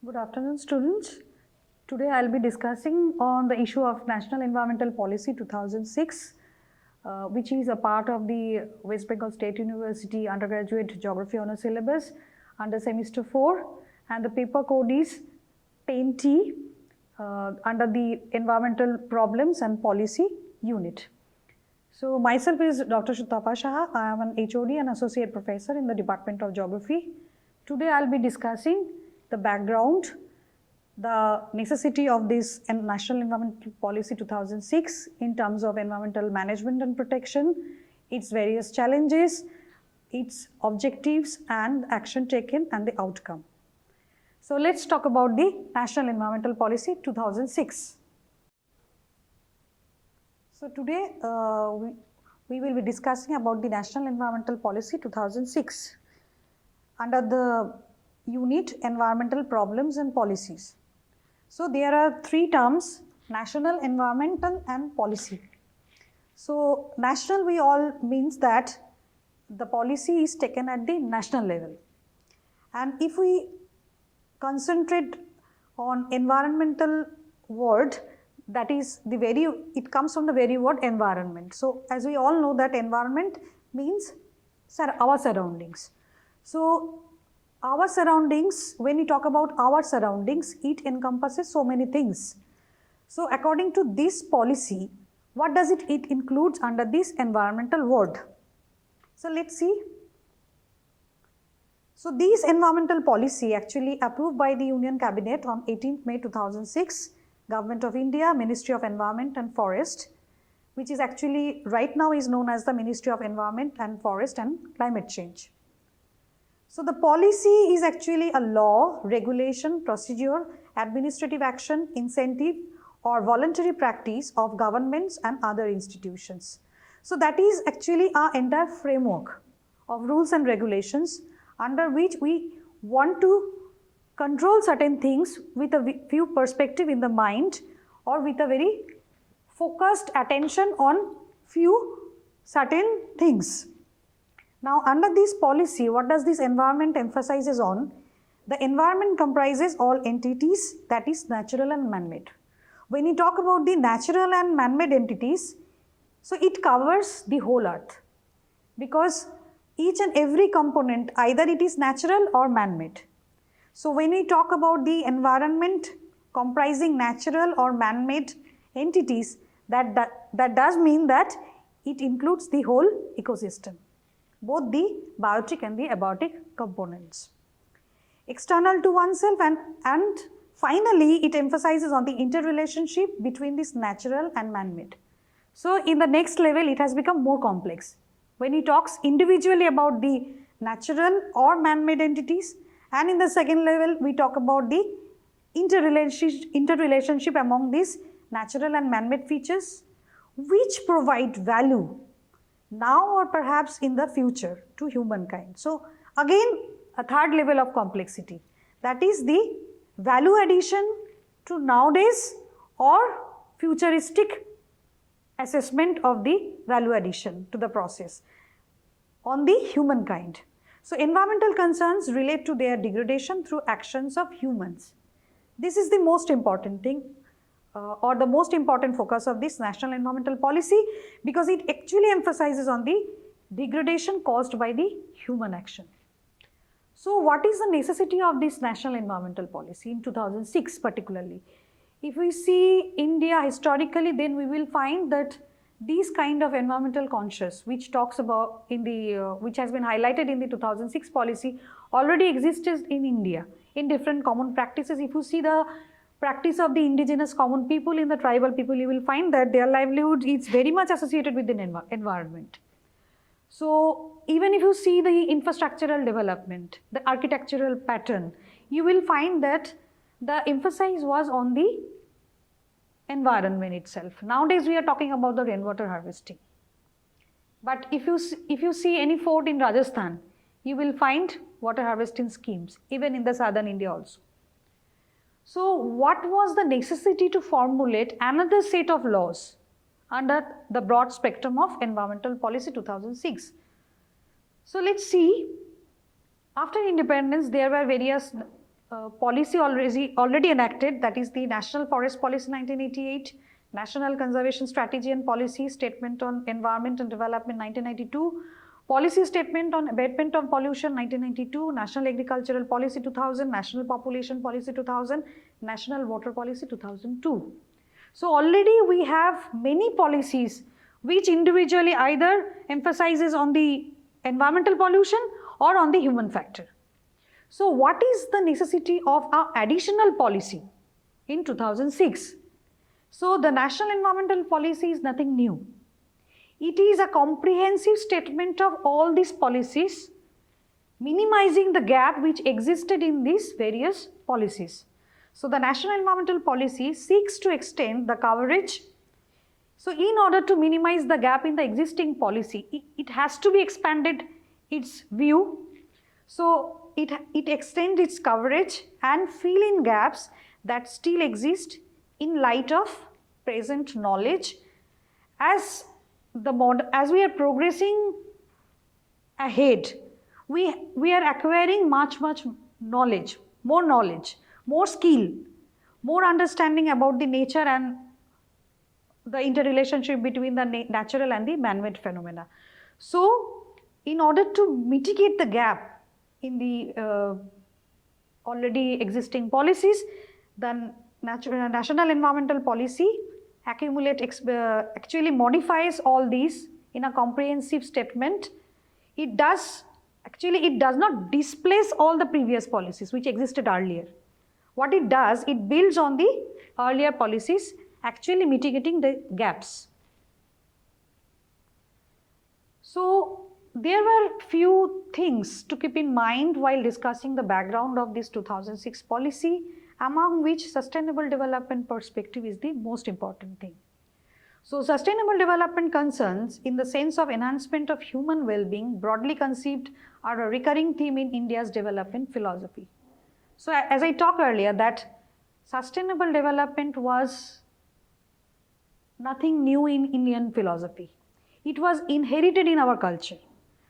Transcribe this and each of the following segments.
Good afternoon, students. Today I'll be discussing on the issue of National Environmental Policy 2006, which is a part of the West Bengal State University undergraduate geography honor syllabus under semester 4, and the paper code is 10T under the Environmental Problems and Policy unit. So myself is Dr. Sutapa Saha. I am an HOD and associate professor in the Department of Geography. Today I'll be discussing the background, the necessity of this National Environmental Policy 2006 in terms of environmental management and protection, its various challenges, its objectives and action taken and the outcome. So let's talk about the National Environmental Policy 2006. So today we will be discussing about the National Environmental Policy 2006 under the unit Environmental Problems and Policies. So there are three terms: national, environmental and policy. So national we all means that the policy is taken at the national level, and if we concentrate on environmental word, that is it comes from the very word environment. So as we all know that environment means our surroundings. So our surroundings, when we talk about our surroundings, it encompasses so many things. So according to this policy, what does it includes under this environmental word? So let's see. So this environmental policy actually approved by the Union Cabinet on 18th May 2006, Government of India, Ministry of Environment and Forest, which is actually right now is known as the Ministry of Environment and Forest and Climate Change. So the policy is actually a law, regulation, procedure, administrative action, incentive or voluntary practice of governments and other institutions. So that is actually our entire framework of rules and regulations under which we want to control certain things with a few perspective in the mind or with a very focused attention on few certain things. Now under this policy, what does this environment emphasizes on? The environment comprises all entities, that is natural and man-made. When you talk about the natural and man-made entities, so it covers the whole earth, because each and every component, either it is natural or man-made. So when we talk about the environment comprising natural or man-made entities, that does mean that it includes the whole ecosystem, both the biotic and the abiotic components. External to oneself, and finally it emphasizes on the interrelationship between this natural and man-made. So in the next level it has become more complex. When he talks individually about the natural or man-made entities, and in the second level we talk about the interrelationship among these natural and man-made features which provide value now or perhaps in the future to humankind. So again a third level of complexity, that is the value addition to nowadays or futuristic assessment of the value addition to the process on the humankind. So environmental concerns relate to their degradation through actions of humans. This is the most important thing or the most important focus of this National Environmental Policy, because it actually emphasizes on the degradation caused by the human action. So what is the necessity of this National Environmental Policy in 2006 particularly? If we see India historically, then we will find that these kind of environmental conscious, which talks about in the which has been highlighted in the 2006 policy, already existed in India in different common practices. If you see the practice of the indigenous common people, in the tribal people, you will find that their livelihood is very much associated with the environment. So even if you see the infrastructural development, the architectural pattern, you will find that the emphasis was on the environment itself. Nowadays we are talking about the rainwater harvesting. But if you see any fort in Rajasthan, you will find water harvesting schemes, even in the southern India also. So what was the necessity to formulate another set of laws under the broad spectrum of Environmental Policy 2006? So let's see, after independence there were various policy already enacted, that is the National Forest Policy 1988, National Conservation Strategy and Policy Statement on Environment and Development 1992, Policy Statement on Abatement of Pollution 1992, National Agricultural Policy 2000, National Population Policy 2000, National Water Policy 2002. So already we have many policies which individually either emphasizes on the environmental pollution or on the human factor. So what is the necessity of our additional policy in 2006? So the National Environmental Policy is nothing new. It is a comprehensive statement of all these policies, minimizing the gap which existed in these various policies. So the National Environmental Policy seeks to extend the coverage. So in order to minimize the gap in the existing policy, it has to be expanded its view. So it extends its coverage and fill in gaps that still exist in light of present knowledge. As we are progressing ahead, we are acquiring much knowledge, more skill, more understanding about the nature and the interrelationship between the natural and the man-made phenomena. So in order to mitigate the gap in the already existing policies, the National Environmental Policy actually modifies all these in a comprehensive statement. It does not displace all the previous policies which existed earlier. What it does, it builds on the earlier policies, actually mitigating the gaps. So there were few things to keep in mind while discussing the background of this 2006 policy, among which sustainable development perspective is the most important thing. So sustainable development concerns in the sense of enhancement of human well-being, broadly conceived, are a recurring theme in India's development philosophy. So as I talked earlier, that sustainable development was nothing new in Indian philosophy. It was inherited in our culture.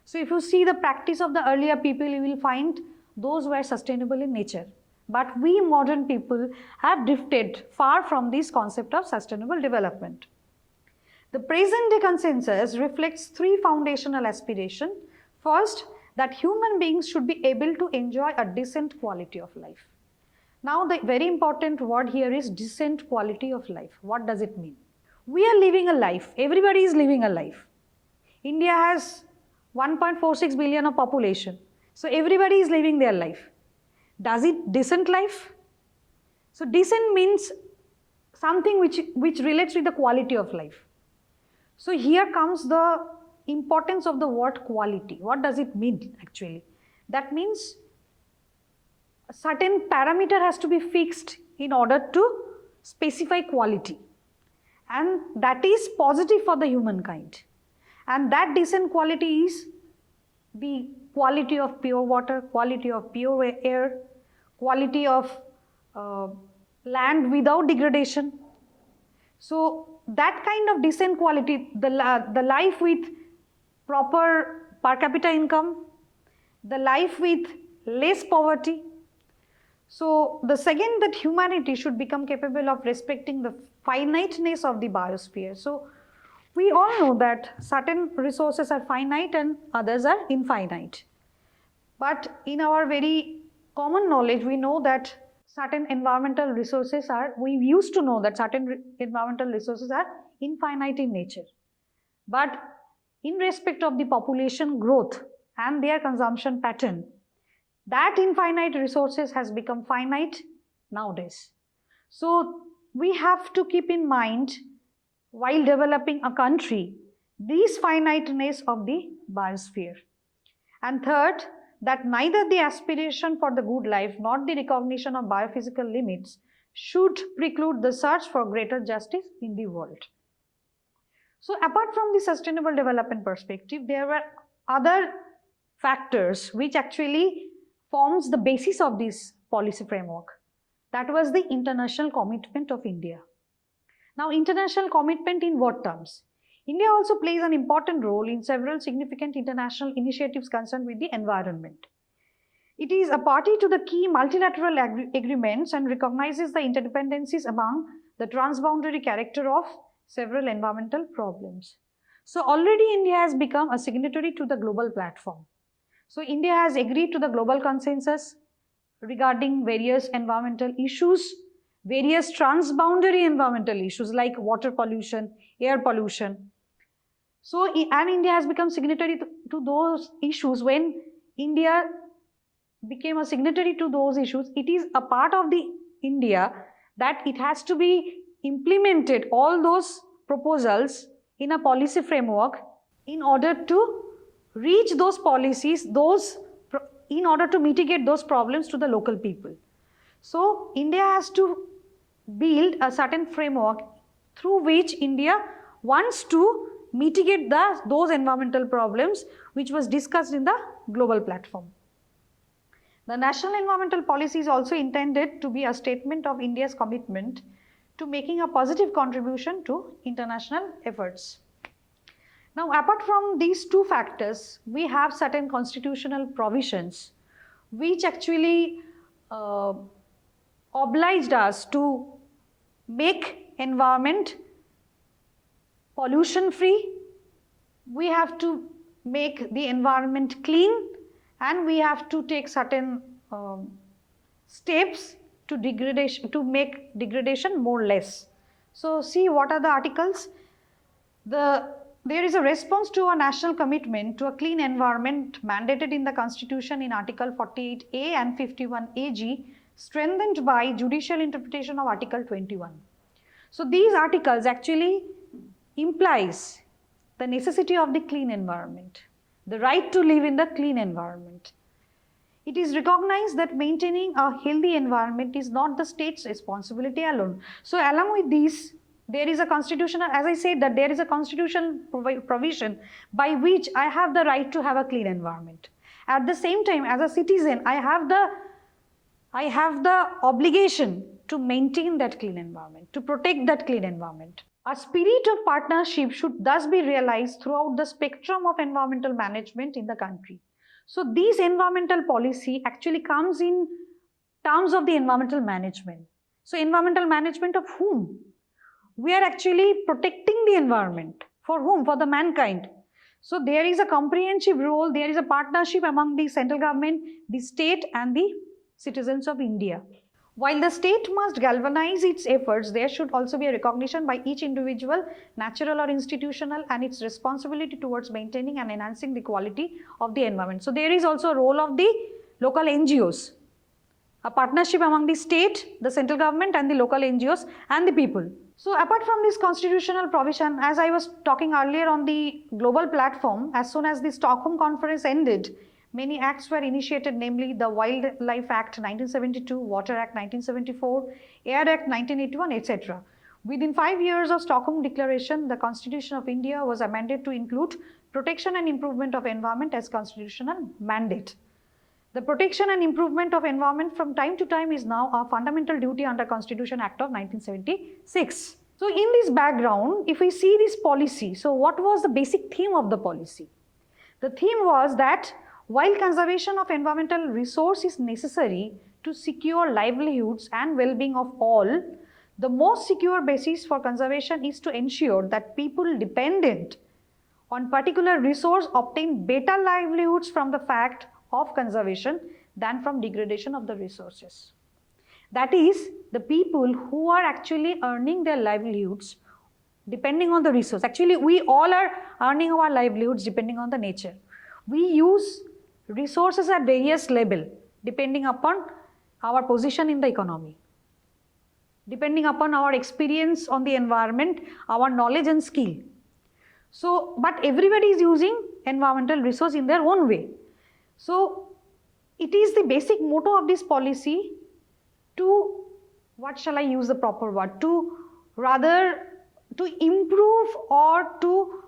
So if you see the practice of the earlier people, you will find those were sustainable in nature. But we modern people have drifted far from this concept of sustainable development. The present day consensus reflects three foundational aspirations. First, that human beings should be able to enjoy a decent quality of life. Now the very important word here is decent quality of life. What does it mean? We are living a life. Everybody is living a life. India has 1.46 billion of population. So everybody is living their life. Does it decent life? So decent means something which relates with the quality of life. So here comes the importance of the word quality. What does it mean actually? That means a certain parameter has to be fixed in order to specify quality. And that is positive for the humankind. And that decent quality is the quality of pure water, quality of pure air, quality of land without degradation. So that kind of decent quality, the life with proper per capita income, the life with less poverty. So the second, that humanity should become capable of respecting the finiteness of the biosphere. So we all know that certain resources are finite and others are infinite. But in our very common knowledge, we know that certain environmental resources are, we used to know that certain environmental resources are infinite in nature. But in respect of the population growth and their consumption pattern, that infinite resources has become finite nowadays. So we have to keep in mind, while developing a country, this finiteness of the biosphere. And third, that neither the aspiration for the good life nor the recognition of biophysical limits should preclude the search for greater justice in the world. So apart from the sustainable development perspective, there were other factors which actually forms the basis of this policy framework. That was the international commitment of India. Now, international commitment in what terms? India also plays an important role in several significant international initiatives concerned with the environment. It is a party to the key multilateral agreements and recognizes the interdependencies among the transboundary character of several environmental problems. So already India has become a signatory to the global platform. So India has agreed to the global consensus regarding various environmental issues, various transboundary environmental issues like water pollution, air pollution. So, and India has become signatory to those issues. When India became a signatory to those issues, it is a part of the India that it has to be implemented all those proposals in a policy framework in order to reach those policies, in order to mitigate those problems to the local people. So India has to build a certain framework through which India wants to mitigate those environmental problems which was discussed in the global platform. The national environmental policy is also intended to be a statement of India's commitment to making a positive contribution to international efforts. Now, apart from these two factors, we have certain constitutional provisions which actually obliged us to make environment pollution free. We have to make the environment clean, and we have to take certain steps to make degradation more less. So see what are the articles. There is a response to a national commitment to a clean environment mandated in the Constitution in Article 48A and 51AG, strengthened by judicial interpretation of Article 21. So these articles actually implies the necessity of the clean environment, the right to live in the clean environment. It is recognized that maintaining a healthy environment is not the state's responsibility alone. So along with these, there is a constitutional, as I said, that there is a constitutional provision by which I have the right to have a clean environment. At the same time, as a citizen, I have the obligation to maintain that clean environment, to protect that clean environment. A spirit of partnership should thus be realized throughout the spectrum of environmental management in the country. So this environmental policy actually comes in terms of the environmental management. So environmental management of whom? We are actually protecting the environment. For whom? For the mankind. So there is a comprehensive role, there is a partnership among the central government, the state and the citizens of India. While the state must galvanize its efforts, there should also be a recognition by each individual, natural or institutional, and its responsibility towards maintaining and enhancing the quality of the environment. So there is also a role of the local NGOs, a partnership among the state, the central government and the local NGOs and the people. So apart from this constitutional provision, as I was talking earlier on the global platform, as soon as the Stockholm Conference ended, many acts were initiated, namely the Wildlife Act 1972, Water Act 1974, Air Act 1981, etc. Within 5 years of Stockholm Declaration, the Constitution of India was amended to include protection and improvement of environment as constitutional mandate. The protection and improvement of environment from time to time is now a fundamental duty under Constitution Act of 1976. So in this background, if we see this policy, so what was the basic theme of the policy? The theme was that while conservation of environmental resource is necessary to secure livelihoods and well-being of all, the most secure basis for conservation is to ensure that people dependent on particular resource obtain better livelihoods from the fact of conservation than from degradation of the resources. That is, the people who are actually earning their livelihoods depending on the resource. Actually, we all are earning our livelihoods depending on the nature. We use resources at various level depending upon our position in the economy, depending upon our experience on the environment, our knowledge and skill. So, but everybody is using environmental resource in their own way. So, it is the basic motto of this policy to, what shall I use the proper word, to rather to improve or to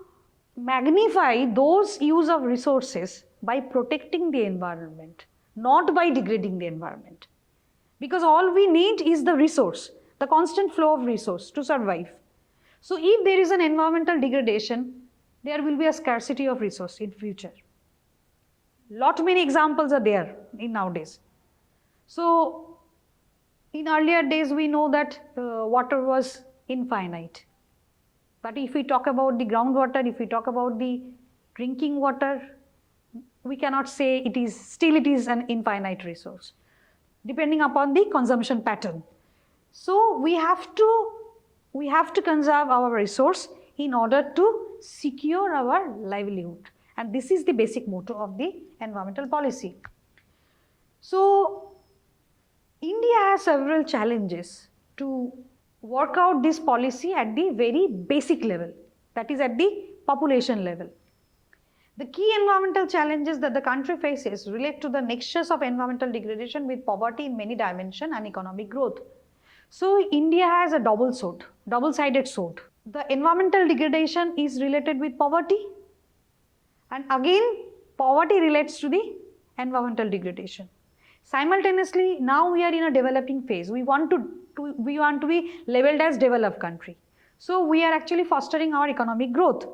magnify those use of resources by protecting the environment, not by degrading the environment. Because all we need is the resource, the constant flow of resource to survive. So if there is an environmental degradation, there will be a scarcity of resource in future. Lot many examples are there in nowadays. So in earlier days we know that water was infinite. But if we talk about the groundwater, if we talk about the drinking water, we cannot say it is an infinite resource, depending upon the consumption pattern. So we have to conserve our resource in order to secure our livelihood. And this is the basic motto of the environmental policy. So India has several challenges to work out this policy at the very basic level, that is at the population level. The key environmental challenges that the country faces relate to the nexus of environmental degradation with poverty in many dimensions and economic growth. So India has a double-sided sword. The environmental degradation is related with poverty, and again poverty relates to the environmental degradation. Simultaneously, now we are in a developing phase. We want to be labeled as developed country. So we are actually fostering our economic growth.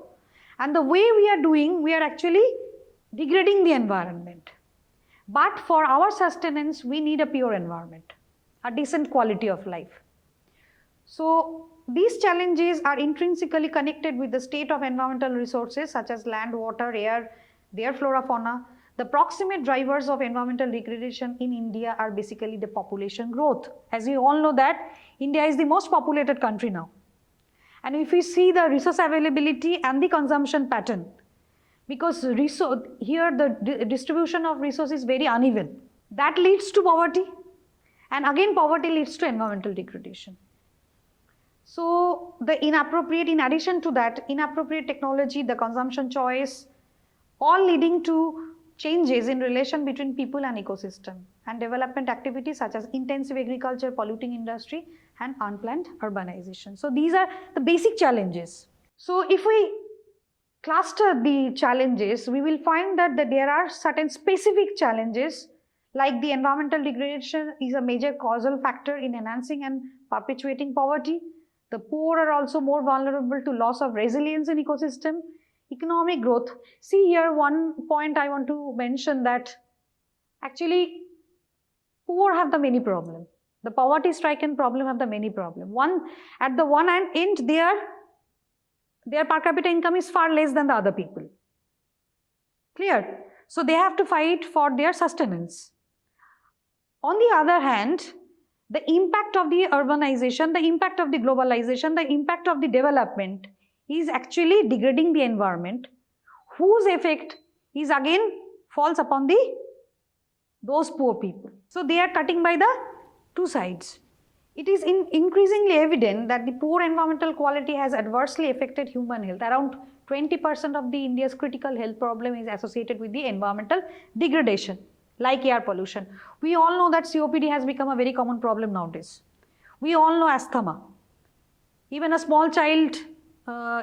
And the way we are actually degrading the environment. But for our sustenance, we need a pure environment, a decent quality of life. So these challenges are intrinsically connected with the state of environmental resources such as land, water, air, their flora, fauna. The proximate drivers of environmental degradation in India are basically the population growth. As we all know that India is the most populated country now. And if we see the resource availability and the consumption pattern, because here the distribution of resource is very uneven, that leads to poverty, and again poverty leads to environmental degradation. So in addition to that, inappropriate technology, the consumption choice, all leading to changes in relation between people and ecosystem, and development activities such as intensive agriculture, polluting industry, and unplanned urbanization. So these are the basic challenges. So if we cluster the challenges, we will find that there are certain specific challenges, like the environmental degradation is a major causal factor in enhancing and perpetuating poverty. The poor are also more vulnerable to loss of resilience in ecosystem. Economic growth. See here one point I want to mention, that actually poor have the many problems. The poverty stricken problem have the many problems. At the one end, their per capita income is far less than the other people. Clear? So they have to fight for their sustenance. On the other hand, the impact of the urbanization, the impact of the globalization, the impact of the development is actually degrading the environment, whose effect is again falls upon those poor people. So they are cutting by the two sides. It is increasingly evident that the poor environmental quality has adversely affected human health. Around 20% of the India's critical health problem is associated with the environmental degradation, like air pollution. We all know that COPD has become a very common problem nowadays. We all know asthma. Even a small child,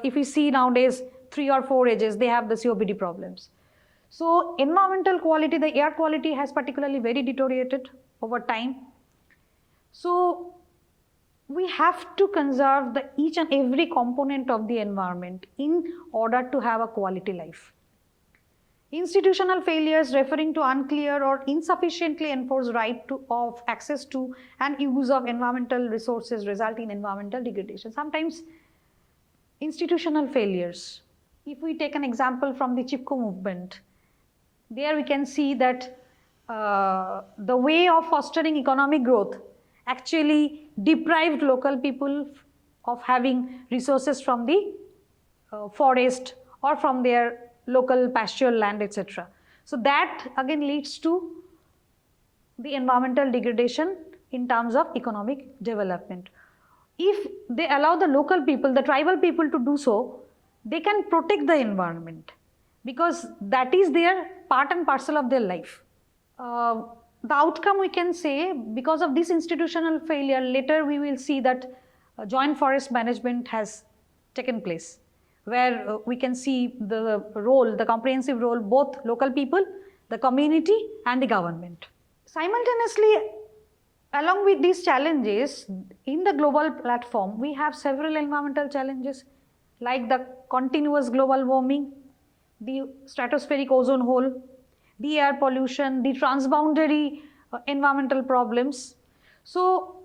if we see nowadays 3 or 4 ages, they have the COPD problems. So environmental quality, the air quality has particularly very deteriorated over time. So we have to conserve each and every component of the environment in order to have a quality life. Institutional failures referring to unclear or insufficiently enforced right of access to and use of environmental resources result in environmental degradation. Sometimes institutional failures. If we take an example from the Chipko movement, there we can see that the way of fostering economic growth actually deprived local people of having resources from the forest or from their local pastoral land, etc. So that again leads to the environmental degradation in terms of economic development. If they allow the local people, the tribal people to do so, they can protect the environment because that is their part and parcel of their life. The outcome we can say, because of this institutional failure, later we will see that joint forest management has taken place, where we can see the comprehensive role, both local people, the community and the government. Simultaneously, along with these challenges, in the global platform, we have several environmental challenges like the continuous global warming, the stratospheric ozone hole, the air pollution, the transboundary environmental problems. So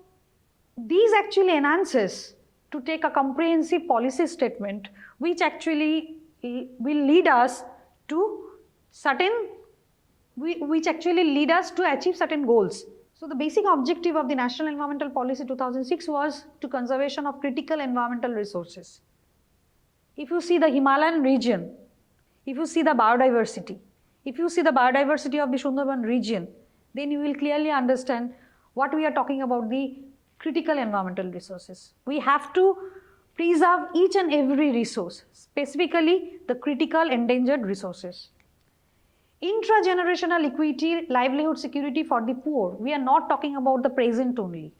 these actually enhances to take a comprehensive policy statement which actually will lead us to achieve certain goals. So the basic objective of the National Environmental Policy 2006 was to conservation of critical environmental resources. If you see the Himalayan region, if you see the biodiversity of the Sundarban region, then you will clearly understand what we are talking about, the critical environmental resources. We have to preserve each and every resource, specifically the critical endangered resources. Intragenerational equity, livelihood security for the poor. We are not talking about the present only.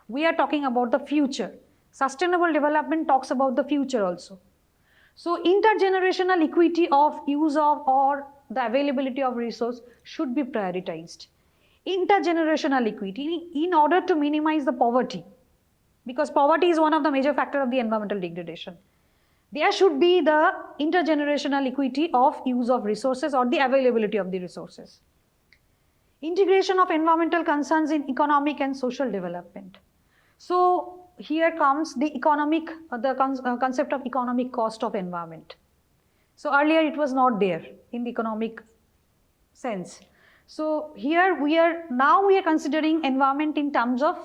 We are talking about the future. Sustainable development talks about the future also. So intergenerational equity of use of or the availability of resource should be prioritized. Intergenerational equity in order to minimize the poverty, because poverty is one of the major factors of the environmental degradation. There should be the intergenerational equity of use of resources or the availability of the resources. Integration of environmental concerns in economic and social development. So here comes the concept of economic cost of environment. So earlier it was not there in the economic sense. So here we are considering environment in terms of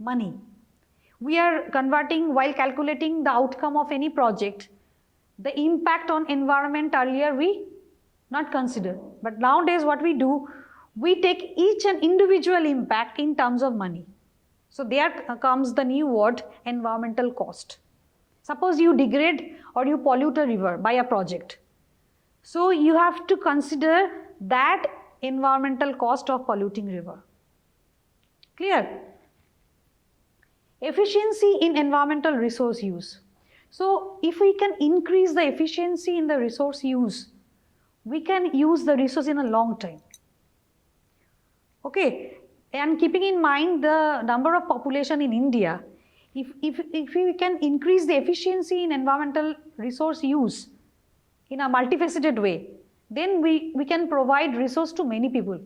money. We are converting, while calculating the outcome of any project, the impact on environment earlier we not consider. But nowadays what we do, we take each and individual impact in terms of money. So there comes the new word, environmental cost. Suppose you degrade or you pollute a river by a project. So you have to consider that environmental cost of polluting river. Clear? Efficiency in environmental resource use. So if we can increase the efficiency in the resource use, we can use the resource in a long time. Okay, and keeping in mind the number of population in India, if we can increase the efficiency in environmental resource use in a multifaceted way, then we can provide resource to many people,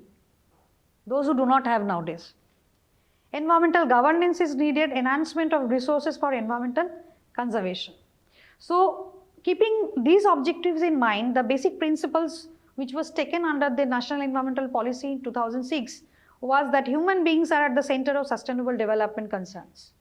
those who do not have nowadays. Environmental governance is needed, enhancement of resources for environmental conservation. So keeping these objectives in mind, the basic principles which was taken under the National Environmental Policy in 2006 was that human beings are at the center of sustainable development concerns.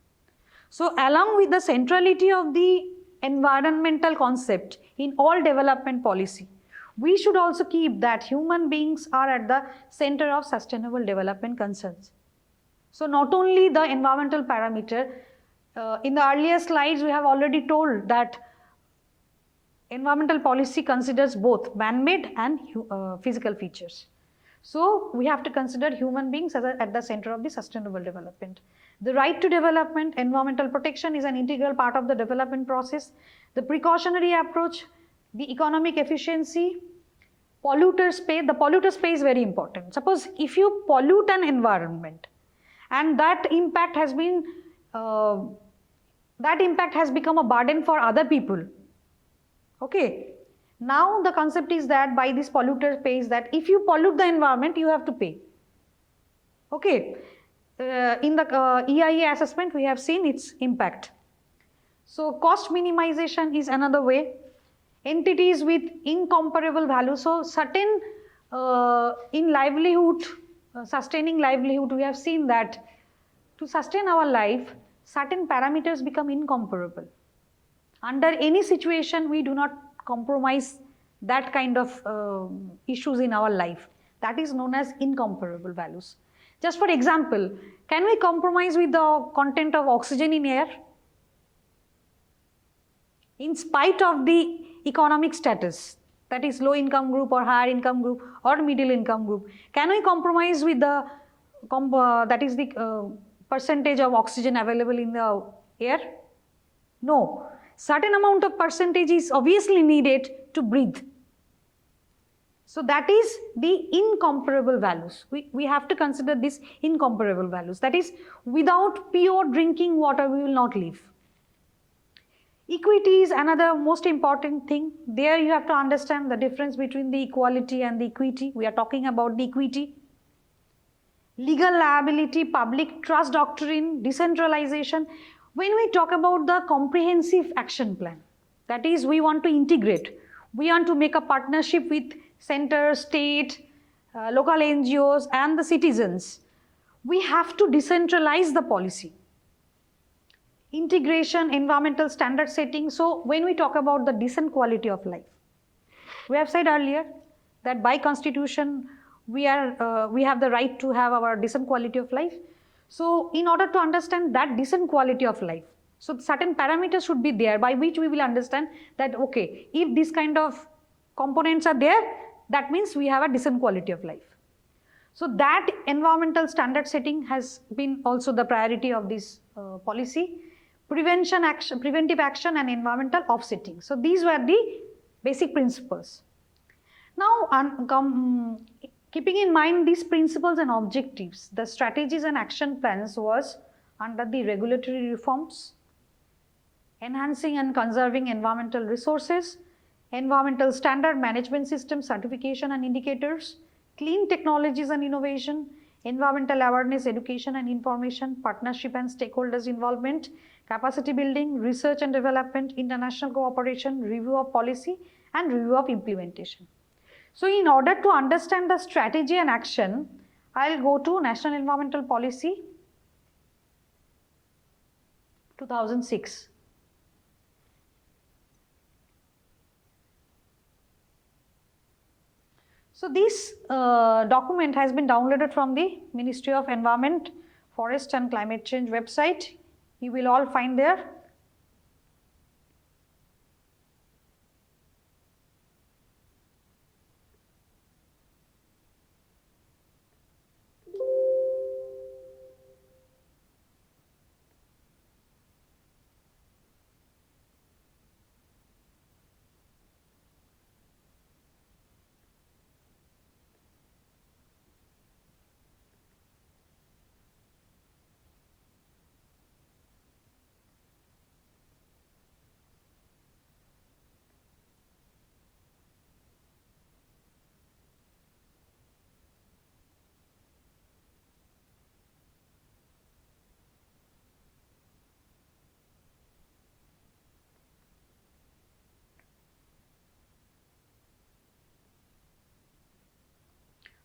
So along with the centrality of the environmental concept in all development policy, we should also keep that human beings are at the center of sustainable development concerns. So not only the environmental parameter, in the earlier slides we have already told that environmental policy considers both man-made and physical features. So we have to consider human beings as at the center of the sustainable development. The right to development, environmental protection is an integral part of the development process. The precautionary approach, the economic efficiency, polluters pay. The polluters pay is very important. Suppose if you pollute an environment, and that impact has become a burden for other people. Okay. Now the concept is that by this polluter pays, that if you pollute the environment, you have to pay. Okay. In the EIA assessment, we have seen its impact. So cost minimization is another way. Entities with incomparable value. So certain in livelihood, sustaining livelihood, we have seen that to sustain our life, certain parameters become incomparable. Under any situation, we do not compromise that kind of issues in our life. That is known as incomparable values. Just for example, can we compromise with the content of oxygen in air? In spite of the economic status, that is low income group or higher income group or middle income group, can we compromise with the percentage of oxygen available in the air? No. Certain amount of percentage is obviously needed to breathe. So that is the incomparable values. We have to consider these incomparable values. That is, without pure drinking water, we will not live. Equity is another most important thing. There you have to understand the difference between the equality and the equity. We are talking about the equity. Legal liability, public trust doctrine, decentralization. When we talk about the comprehensive action plan, that is, we want to integrate. We want to make a partnership with center, state, local NGOs and the citizens. We have to decentralize the policy. Integration, environmental standard setting. So when we talk about the decent quality of life, we have said earlier that by constitution we have the right to have our decent quality of life. So in order to understand that decent quality of life, so certain parameters should be there by which we will understand that, okay, if this kind of components are there, that means we have a decent quality of life. So that environmental standard setting has been also the priority of this policy. Preventive action and environmental offsetting. So these were the basic principles. Now, keeping in mind these principles and objectives, the strategies and action plans was under the regulatory reforms, enhancing and conserving environmental resources, environmental standard management system certification and indicators, clean technologies and innovation, environmental awareness, education and information, partnership and stakeholders involvement, capacity building, research and development, international cooperation, review of policy and review of implementation. So in order to understand the strategy and action, I'll go to National Environmental Policy 2006. So this document has been downloaded from the Ministry of Environment, Forest and Climate Change website. You will all find there.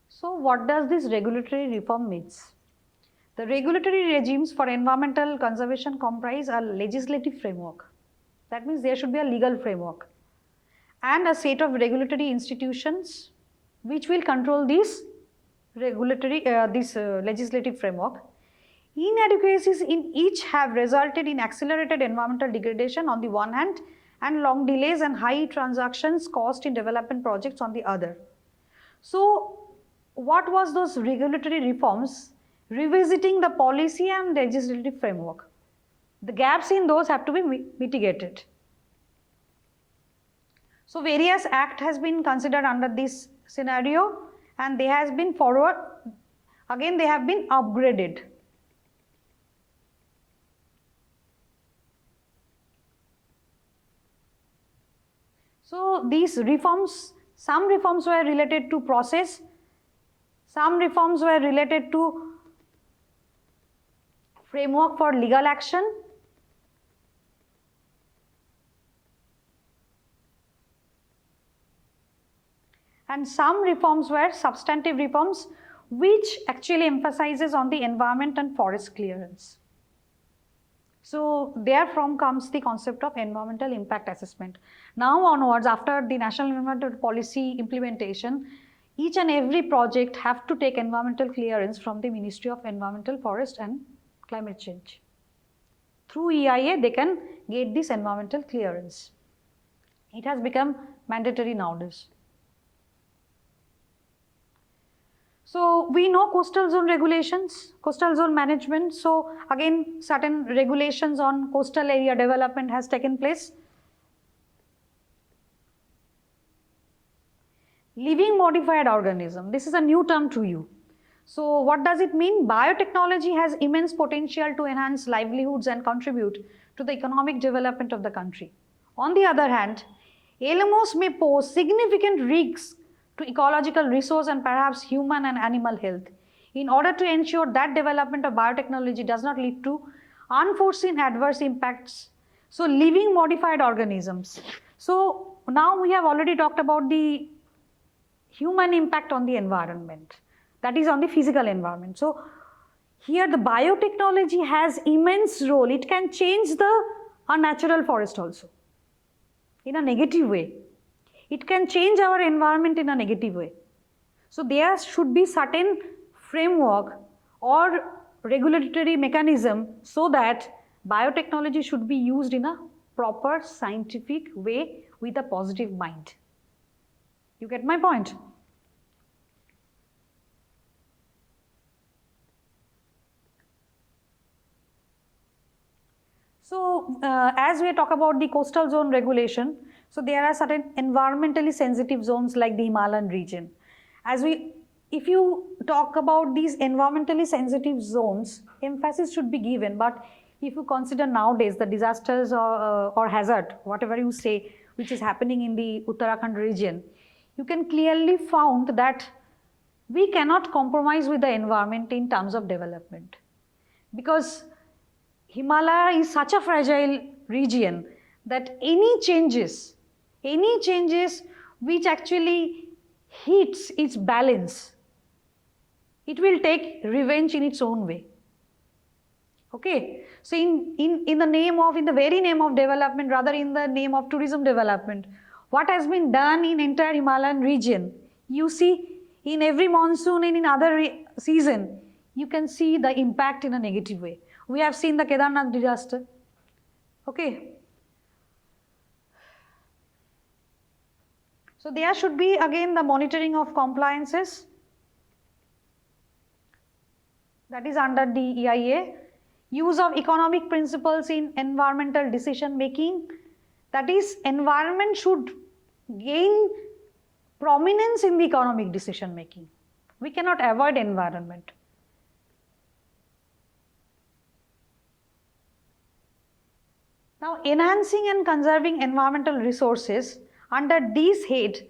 So what does this regulatory reform means? The regulatory regimes for environmental conservation comprise a legislative framework. That means there should be a legal framework and a set of regulatory institutions which will control this legislative framework. Inadequacies in each have resulted in accelerated environmental degradation on the one hand and long delays and high transactions cost in development projects on the other. So what was those regulatory reforms? Revisiting the policy and legislative framework. The gaps in those have to be mitigated. So various acts has been considered under this scenario and they have been they have been upgraded. So these reforms, some reforms were related to process, some reforms were related to framework for legal action, and some reforms were substantive reforms which actually emphasizes on the environment and forest clearance. So therefrom comes the concept of environmental impact assessment. Now onwards, after the National Environmental Policy implementation, each and every project have to take environmental clearance from the Ministry of Environmental, Forest and Climate Change. Through EIA, they can get this environmental clearance. It has become mandatory nowadays. So we know coastal zone regulations, coastal zone management. So again, certain regulations on coastal area development has taken place. Living modified organism, this is a new term to you. So what does it mean? Biotechnology has immense potential to enhance livelihoods and contribute to the economic development of the country. On the other hand, LMOs may pose significant risks to ecological resource and perhaps human and animal health. In order to ensure that development of biotechnology does not lead to unforeseen adverse impacts, so living modified organisms. So now we have already talked about the human impact on the environment, that is on the physical environment. So here the biotechnology has immense role. It can change the unnatural forest also in a negative way. It can change our environment in a negative way. So there should be certain framework or regulatory mechanism so that biotechnology should be used in a proper scientific way with a positive mind. You get my point? So as we talk about the coastal zone regulation, so there are certain environmentally sensitive zones like the Himalayan region. If you talk about these environmentally sensitive zones, emphasis should be given, but if you consider nowadays the disasters or hazard, whatever you say, which is happening in the Uttarakhand region, you can clearly found that we cannot compromise with the environment in terms of development, because Himalaya is such a fragile region that any changes which actually hits its balance, it will take revenge in its own way. Okay, so in the very name of development, rather in the name of tourism development, what has been done in entire Himalayan region, you see in every monsoon and in other season, you can see the impact in a negative way. We have seen the Kedarnath disaster. Okay. So there should be again the monitoring of compliances, that is under the EIA. Use of economic principles in environmental decision making, that is environment should gain prominence in the economic decision making. We cannot avoid environment. Now, enhancing and conserving environmental resources, under this head,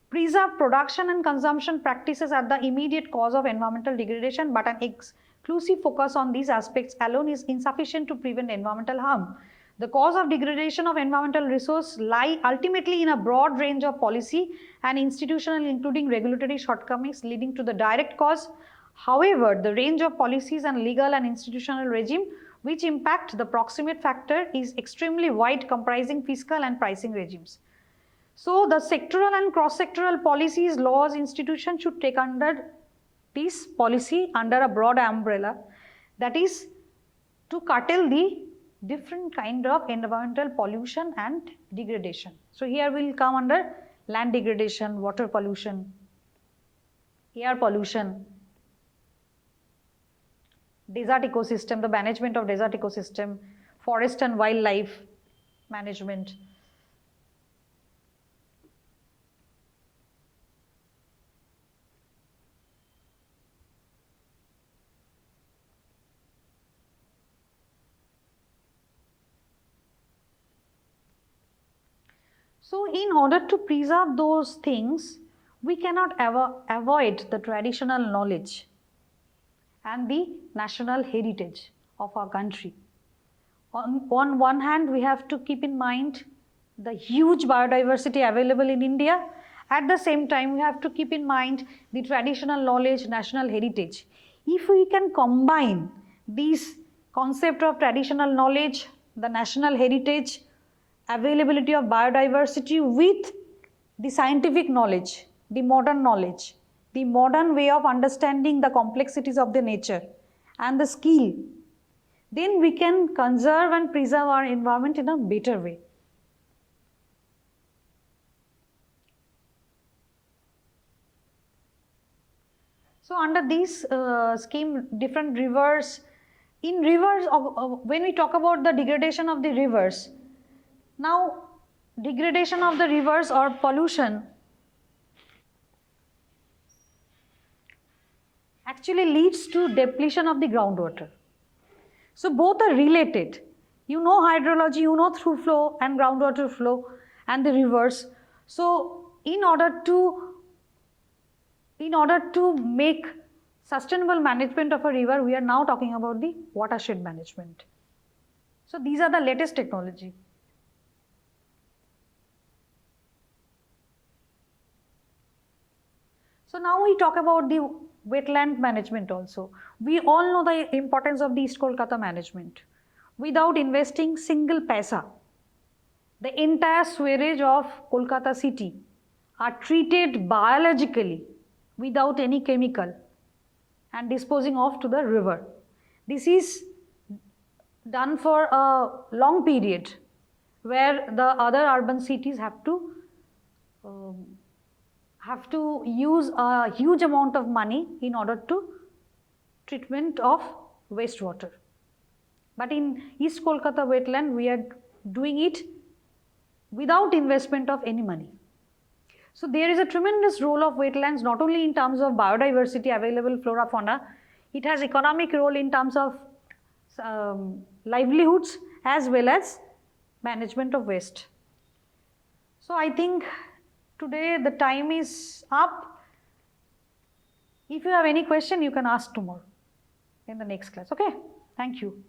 preserve production and consumption practices are the immediate cause of environmental degradation, but an exclusive focus on these aspects alone is insufficient to prevent environmental harm. The cause of degradation of environmental resource lie ultimately in a broad range of policy and institutional, including regulatory shortcomings leading to the direct cause. However, the range of policies and legal and institutional regime which impact the proximate factor is extremely wide, comprising fiscal and pricing regimes. So the sectoral and cross-sectoral policies, laws, institutions should take under this policy under a broad umbrella, that is to curtail the different kind of environmental pollution and degradation. So here we will come under land degradation, water pollution, air pollution, desert ecosystem, the management of desert ecosystem, forest and wildlife management. So in order to preserve those things, we cannot avoid the traditional knowledge and the national heritage of our country. On one hand, we have to keep in mind the huge biodiversity available in India. At the same time, we have to keep in mind the traditional knowledge, national heritage. If we can combine these concept of traditional knowledge, the national heritage, availability of biodiversity with the scientific knowledge, the modern knowledge, the modern way of understanding the complexities of the nature and the skill, then we can conserve and preserve our environment in a better way. So under this scheme, different rivers, in rivers, when we talk about the degradation of the rivers, now degradation of the rivers or pollution actually leads to depletion of the groundwater. So both are related. You know hydrology, you know through flow and groundwater flow and the rivers. So in order to make sustainable management of a river, we are now talking about the watershed management. So these are the latest technology. So now we talk about the wetland management also. We all know the importance of the East Kolkata management. Without investing single paisa, the entire sewerage of Kolkata city are treated biologically without any chemical and disposing off to the river. This is done for a long period where the other urban cities have to use a huge amount of money in order to treatment of wastewater. But in East Kolkata wetland, we are doing it without investment of any money. So there is a tremendous role of wetlands, not only in terms of biodiversity, available flora, fauna, it has economic role in terms of livelihoods as well as management of waste. So I think today the time is up. If you have any question, you can ask tomorrow in the next class. Okay? Thank you.